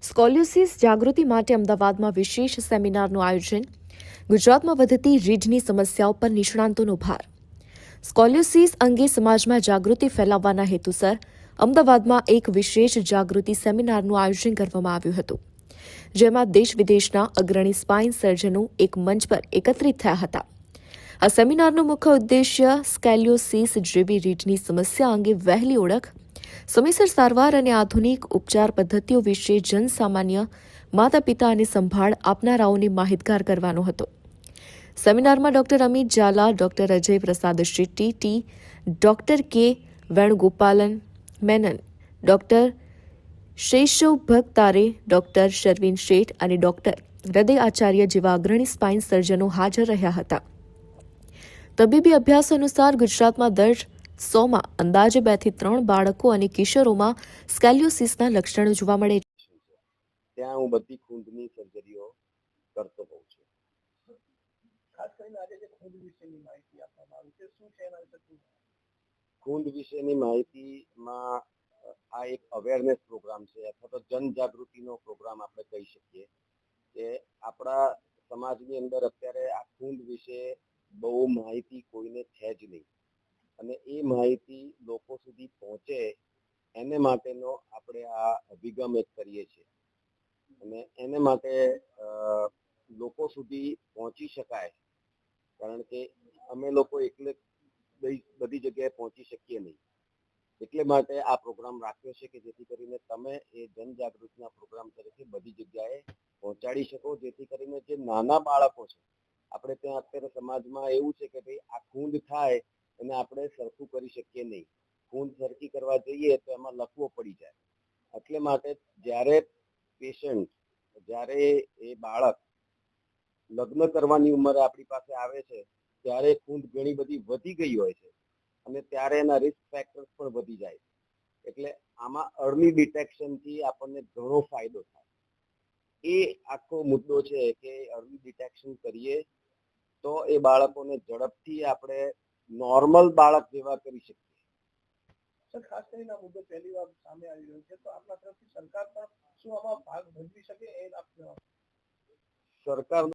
Scoliosis જાગૃતિ માટે અમદાવાદમાં વિશેષ સેમિનારનું આયોજન. ગુજરાતમાં વધતી રીઢની સમસ્યાઓ પર નિષ્ણાંતોનો ભાર. સ્કોલિયોસિસ અંગે સમાજમાં જાગૃતિ ફેલાવવાના હેતુસર અમદાવાદમાં એક વિશેષ જાગૃતિ સેમિનારનું આયોજન કરવામાં આવ્યું હતું, જેમાં દેશ વિદેશના અગ્રણી સ્પાઇન સર્જનો એક મંચ પર એકત્રિત થયા હતા. આ સેમિનારનો મુખ્ય ઉદ્દેશ્ય સ્કોલિયોસિસ જેવી રીઢની સમસ્યા અંગે વહેલી ઓળખ, સમયસર સારવાર અને આધુનિક ઉપચાર પદ્ધતિઓ વિશે જનસામાન્ય, માતા પિતા અને સંભાળ આપનારાઓને માહિતગાર કરવાનો હતો. સેમિનારમાં ડોક્ટર અમિત ઝાલા, ડોક્ટર અજય પ્રસાદ શેટ્ટી, ટી. ડોક્ટર કે. વેણુગોપાલન મેનન, ડોક્ટર શૈશવ ભગતારે, ડોક્ટર શર્વિન શેઠ અને ડોક્ટર હૃદય આચાર્ય જેવા અગ્રણી સ્પાઇન સર્જનો હાજર રહ્યા હતા. તબીબી અભ્યાસ અનુસાર ગુજરાતમાં દર 100માં અંદાજે 2 થી 3 બાળકો અને કિશોરોમાં સ્કોલિયોસિસના લક્ષણો જોવા મળે છે. ત્યાં હું બધી ખૂંદની સર્જરીઓ કરતો હોઉં છું. ખાસ કરીને આજે જે ખૂંદ વિશેની માહિતી આપવામાં આવી છે, શું છે એના વિશે? ખૂંદ વિશેની માહિતીમાં આ એક અવેરનેસ પ્રોગ્રામ છે, અથવા તો જનજાગૃતિનો પ્રોગ્રામ આપણે કહી શકીએ કે આપણા સમાજની અંદર અત્યારે આ ખૂંદ વિશે બહુ માહિતી કોઈને છે જ નહીં, અને એ માહિતી લોકો સુધી પહોંચે એને માટેનો આપણે આ અભિગમ એક કરીએ છીએ. અને એને માટે લોકો સુધી પહોંચી શકાય, કારણ કે અમે લોકો એકલે બધી જગ્યાએ પહોંચી શકીએ નહીં. એટલે માટે આ પ્રોગ્રામ રાખ્યો છે કે જેથી કરીને તમે એ જનજાગૃતિના પ્રોગ્રામ તરીકે બધી જગ્યાએ પહોંચાડી શકો, જેથી કરીને જે નાના બાળકો છે, આપણે ત્યાં અત્યારે સમાજમાં એવું છે કે ભાઈ આ ખૂંદ થાય અને આપણે સરખું કરી શકીએ નહીં. ખૂંદ સરખી કરવા જઈએ તો એમાં લકવો પડી જાય. એટલે માટે જ્યારે એ બાળક લગ્ન કરવાની ઉંમરે આપણી પાસે આવે છે, ત્યારે ખૂંદ ઘણી બધી વધી ગઈ હોય છે, અને ત્યારે એના રિસ્ક ફેક્ટર્સ પણ વધી જાય છે. એટલે આમાં અર્લી ડિટેક્શનથી આપણને ઘણો ફાયદો થાય. એ આખો મુદ્દો છે કે અર્લી ડિટેક્શન કરીએ તો એ બાળકોને ઝડપથી આપણે નોર્મલ બાળક જેવા કરી શકીએ. સર, ખાસ કરીને આ મુદ્દો પહેલી વાર સામે આવી રહ્યો છે, તો આપણા તરફથી સરકાર પણ શું આમાં ભાગ ભજવી શકે? એ આપ સરકાર